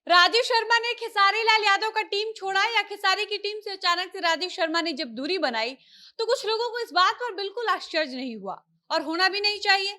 राजीव शर्मा ने खेसारी लाल यादव का टीम छोड़ा या खेसारी की टीम से अचानक से राजीव शर्मा ने जब दूरी बनाई तो कुछ लोगों को इस बात पर बिल्कुल आश्चर्य नहीं हुआ और होना भी नहीं चाहिए,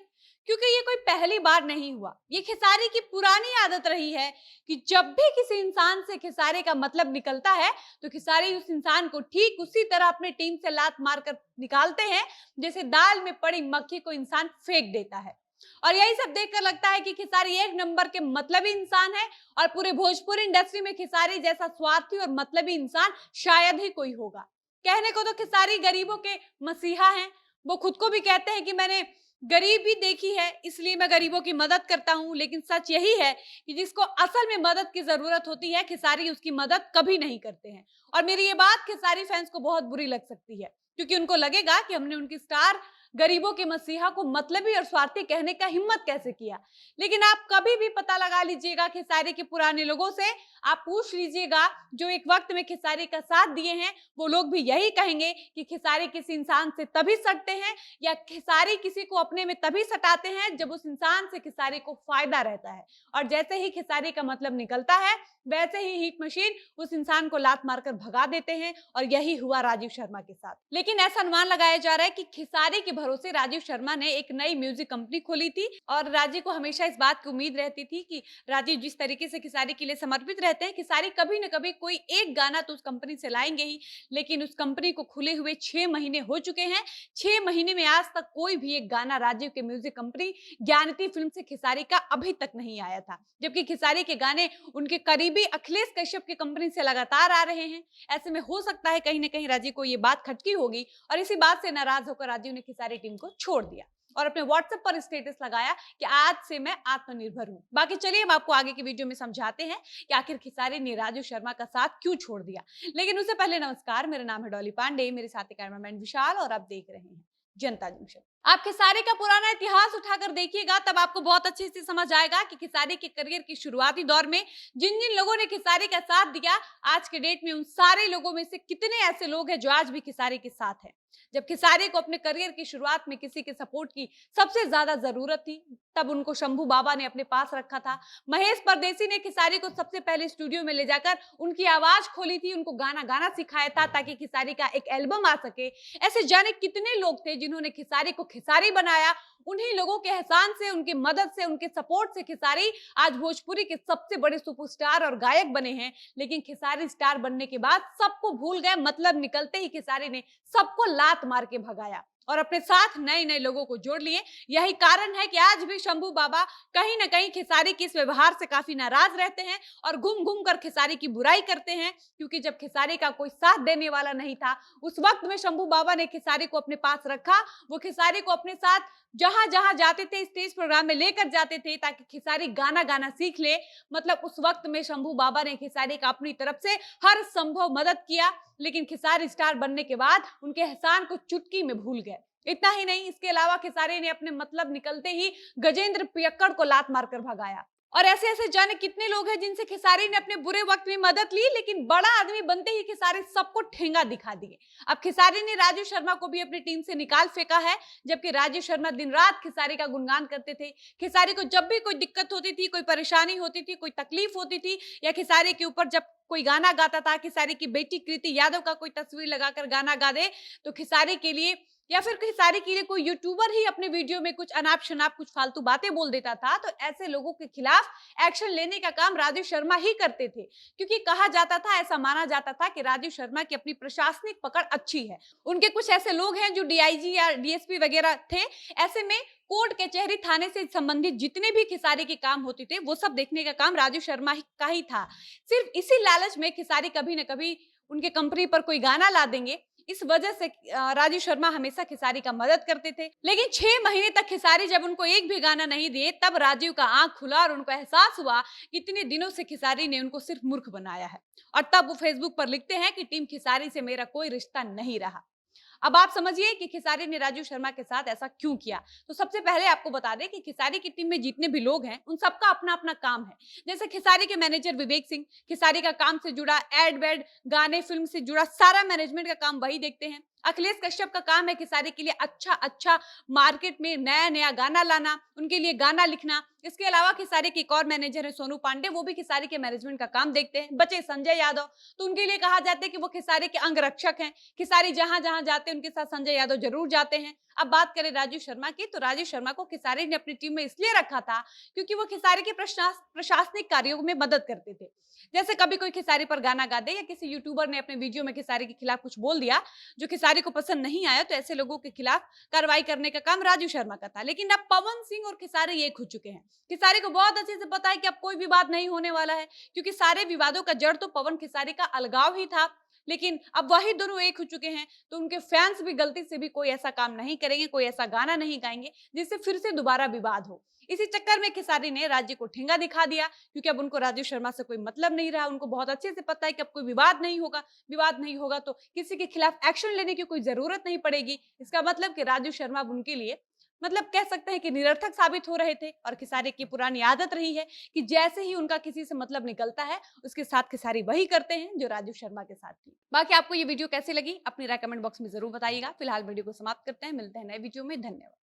क्योंकि ये कोई पहली बार नहीं हुआ। ये खेसारी की पुरानी आदत रही है कि जब भी किसी इंसान से खेसारी का मतलब निकलता है तो खेसारी उस इंसान को ठीक उसी तरह अपने टीम से लात मारकर निकालते हैं जैसे दाल में पड़ी मक्खी को इंसान फेंक देता है। और यही सब देखकर लगता है कि खेसारी एक नंबर के मतलबी इंसान है और पूरे भोजपुरी इंडस्ट्री में खेसारी जैसा स्वार्थी और मतलबी इंसान शायद ही कोई होगा। कहने को तो खेसारी गरीबों के मसीहा हैं। वो खुद को भी कहते हैं कि मैंने गरीबी देखी है इसलिए मैं गरीबों की मदद करता हूं, लेकिन सच यही है कि जिसको असल में मदद की जरूरत होती है खेसारी उसकी मदद कभी नहीं करते हैं। और मेरी ये बात खेसारी फैंस को बहुत बुरी लग सकती है, क्योंकि उनको लगेगा कि हमने उनकी स्टार गरीबों के मसीहा को मतलबी और स्वार्थी कहने का हिम्मत कैसे किया। लेकिन आप कभी भी पता लगा लीजिएगा खेसारी के पुराने लोगों से, आप पूछ लीजिएगा जो एक वक्त में खेसारी का साथ दिए हैं, वो लोग भी यही कहेंगे कि खेसारी किसी इंसान से तभी सटते हैं या खेसारी किसी को अपने में तभी सटाते हैं जब उस इंसान से खेसारी को फायदा रहता है। और जैसे ही खेसारी का मतलब निकलता है वैसे ही हीट मशीन उस इंसान को लात मारकर भगा देते हैं, और यही हुआ राजीव शर्मा के साथ। लेकिन ऐसा अनुमान लगाया जा रहा है कि खेसारी के भरोसे राजीव शर्मा ने एक नई म्यूजिक कंपनी खोली थी और राजीव को हमेशा इस बात की उम्मीद रहती थी कि राजीव जिस तरीके से खेसारी के लिए समर्पित रहते हैं, खेसारी कभी न कभी कोई एक गाना तो उस कंपनी से लाएंगे ही। लेकिन उस कंपनी को खुले हुए 6 महीने हो चुके हैं। 6 महीने में आज तक कोई भी एक गाना राजीव के म्यूजिक कंपनी ज्ञानती फिल्म से खेसारी का अभी तक नहीं आया था, जबकि खेसारी के गाने उनके करीबी अखिलेश कश्यप की कंपनी से लगातार आ रहे हैं। ऐसे में हो सकता है कहीं ना कहीं राजीव को ये बात खटकी होगी और इसी बात से नाराज होकर राजीव ने खेसारी टीम को छोड़ दिया और अपने व्हाट्सएप पर स्टेटस लगाया कि आज से मैं आत्मनिर्भर हूं। बाकी चलिए हम आपको आगे की वीडियो में समझाते हैं कि आखिर खेसारी ने राजीव शर्मा का साथ क्यों छोड़ दिया। लेकिन उससे पहले नमस्कार, मेरा नाम है डॉली पांडे, मेरे साथी कैमरामैन विशाल और आप देख रहे हैं जनता जंक्शन। आप खेसारी का पुराना इतिहास उठाकर देखिएगा तब आपको बहुत अच्छे से समझ आएगा कि खेसारी के करियर की शुरुआती दौर में जिन जिन लोगों ने खेसारी का साथ दिया, आज के डेट में उन सारे लोगों में से कितने ऐसे लोग हैं जो आज भी खेसारी के साथ हैं। जब खेसारी को अपने करियर की शुरुआत में किसी के सपोर्ट की सबसे ज्यादा जरूरत थी तब उनको शंभू बाबा ने अपने पास रखा था। महेश परदेसी ने खेसारी को सबसे पहले स्टूडियो में ले जाकर उनकी आवाज खोली थी, उनको गाना गाना सिखाया था ताकि खेसारी का एक एल्बम आ सके। ऐसे जाने कितने लोग थे जिन्होंने खेसारी को खेसारी बनाया। उन्हीं लोगों के एहसान से, उनकी मदद से, उनके सपोर्ट से खेसारी आज भोजपुरी के सबसे बड़े सुपरस्टार और गायक बने हैं। लेकिन खेसारी स्टार बनने के बाद सबको भूल गए, मतलब निकलते ही खेसारी ने सबको लात मार के भगाया और अपने साथ नए नए लोगों को जोड़ लिए। यही कारण है कि आज भी शंभू बाबा कहीं ना कहीं खेसारी के इस व्यवहार से काफी नाराज रहते हैं और घूम घूम कर खेसारी की बुराई करते हैं, क्योंकि जब खेसारी का कोई साथ देने वाला नहीं था उस वक्त में शंभू बाबा ने खेसारी को अपने पास रखा। वो खेसारी को अपने साथ जहां जहां जाते थे स्टेज प्रोग्राम में लेकर जाते थे ताकि खेसारी गाना गाना सीख ले। मतलब उस वक्त में शंभू बाबा ने खेसारी का अपनी तरफ से हर संभव मदद किया। लेकिन खेसारी स्टार बनने के बाद उनके एहसान को चुटकी में भूल गए। इतना ही नहीं, इसके अलावा खेसारी ने अपने मतलब निकलते ही गजेंद्र पियक्कड़ को लात मारकर भगाया। और ऐसे ऐसे जाने कितने लोग हैं जिनसे खेसारी ने अपने बुरे वक्त में मदद ली, लेकिन बड़ा आदमी बनते ही खेसारी सबको ठेंगा दिखा दिए। अब खेसारी ने राजीव शर्मा को भी अपनी टीम से निकाल फेंका है, जबकि राजीव शर्मा दिन रात खेसारी का गुणगान करते थे। खेसारी को जब भी कोई दिक्कत होती थी, कोई परेशानी होती थी, कोई तकलीफ होती थी या खेसारी के ऊपर जब कोई गाना गाता था, खेसारी की बेटी कृति यादव का कोई तस्वीर लगाकर गाना गा दे तो खेसारी के लिए या फिर खेसारी के लिए कोई यूट्यूबर ही अपने वीडियो में कुछ अनाप शनाप कुछ फालतू बातें बोल देता था तो ऐसे लोगों के खिलाफ एक्शन लेने का काम राजीव शर्मा ही करते थे, क्योंकि कहा जाता था, ऐसा माना जाता था कि राजीव शर्मा की अपनी प्रशासनिक पकड़ अच्छी है। उनके कुछ ऐसे लोग हैं जो डीआईजी या डीएसपी वगैरह थे। ऐसे में कोर्ट कचहरी थाने से संबंधित जितने भी खेसारी के काम होते थे वो सब देखने का काम राजीव शर्मा का ही था। सिर्फ इसी लालच में खेसारी कभी न कभी उनके कंपनी पर कोई गाना ला देंगे, इस वजह से राजीव शर्मा हमेशा खेसारी का मदद करते थे। लेकिन 6 महीने तक खेसारी जब उनको एक भी गाना नहीं दिए तब राजीव का आंख खुला और उनको एहसास हुआ कि इतने दिनों से खेसारी ने उनको सिर्फ मूर्ख बनाया है। और तब वो फेसबुक पर लिखते हैं कि टीम खेसारी से मेरा कोई रिश्ता नहीं रहा। अब आप समझिए कि खेसारी ने राजीव शर्मा के साथ ऐसा क्यों किया। तो सबसे पहले आपको बता दें कि खेसारी की टीम में जितने भी लोग हैं उन सबका अपना अपना काम है। जैसे खेसारी के मैनेजर विवेक सिंह, खेसारी का काम से जुड़ा एड वेड गाने फिल्म से जुड़ा सारा मैनेजमेंट का काम वही देखते हैं। अखिलेश कश्यप का काम है खेसारी के लिए अच्छा अच्छा मार्केट में नया नया गाना लाना, उनके लिए गाना लिखना। इसके अलावा खेसारी के एक और मैनेजर है सोनू पांडे, वो भी खेसारी के मैनेजमेंट का काम देखते हैं। बचे संजय यादव, तो उनके लिए कहा जाता है कि वो खेसारी के अंगरक्षक हैं। खेसारी जहां जहां जाते हैं उनके साथ संजय यादव जरूर जाते हैं। अब बात करें राजू शर्मा की, तो राजू शर्मा को खेसारी ने अपनी टीम में इसलिए रखा था क्योंकि वो खेसारी के प्रशासनिक कार्यों में मदद करते थे। जैसे कभी कोई खेसारी पर गाना गा दे या किसी यूट्यूबर ने अपने वीडियो में खेसारी के खिलाफ कुछ बोल दिया जो खेसारी को पसंद नहीं आया, तो ऐसे लोगों के खिलाफ कार्रवाई करने का काम राजू शर्मा का था। लेकिन अब पवन सिंह और खेसारी एक हो चुके हैं। खेसारी को बहुत अच्छे से पता है कि अब कोई विवाद नहीं होने वाला है, क्योंकि सारे विवादों का जड़ तो पवन खेसारी का अलगाव ही था। लेकिन अब वही दोनों एक हो चुके हैं, तो उनके फैंस भी गलती से भी कोई ऐसा काम नहीं करेंगे, कोई ऐसा गाना नहीं गाएंगे जिससे फिर से दोबारा विवाद हो। इसी चक्कर में खेसारी ने राज्य को ठेंगा दिखा दिया, क्योंकि अब उनको राजू शर्मा से कोई मतलब नहीं रहा। उनको बहुत अच्छे से पता है कि अब कोई विवाद नहीं होगा तो किसी के खिलाफ एक्शन लेने की कोई जरूरत नहीं पड़ेगी। इसका मतलब कि राजू शर्मा अब उनके लिए मतलब कह सकते हैं कि निरर्थक साबित हो रहे थे। और खेसारी की पुरानी आदत रही है कि जैसे ही उनका किसी से मतलब निकलता है, उसके साथ खेसारी वही करते हैं जो राजू शर्मा के साथ थी। बाकी आपको ये वीडियो कैसी लगी अपनी राय कमेंट बॉक्स में जरूर बताइएगा। फिलहाल वीडियो को समाप्त करते हैं, मिलते हैं नए वीडियो में। धन्यवाद।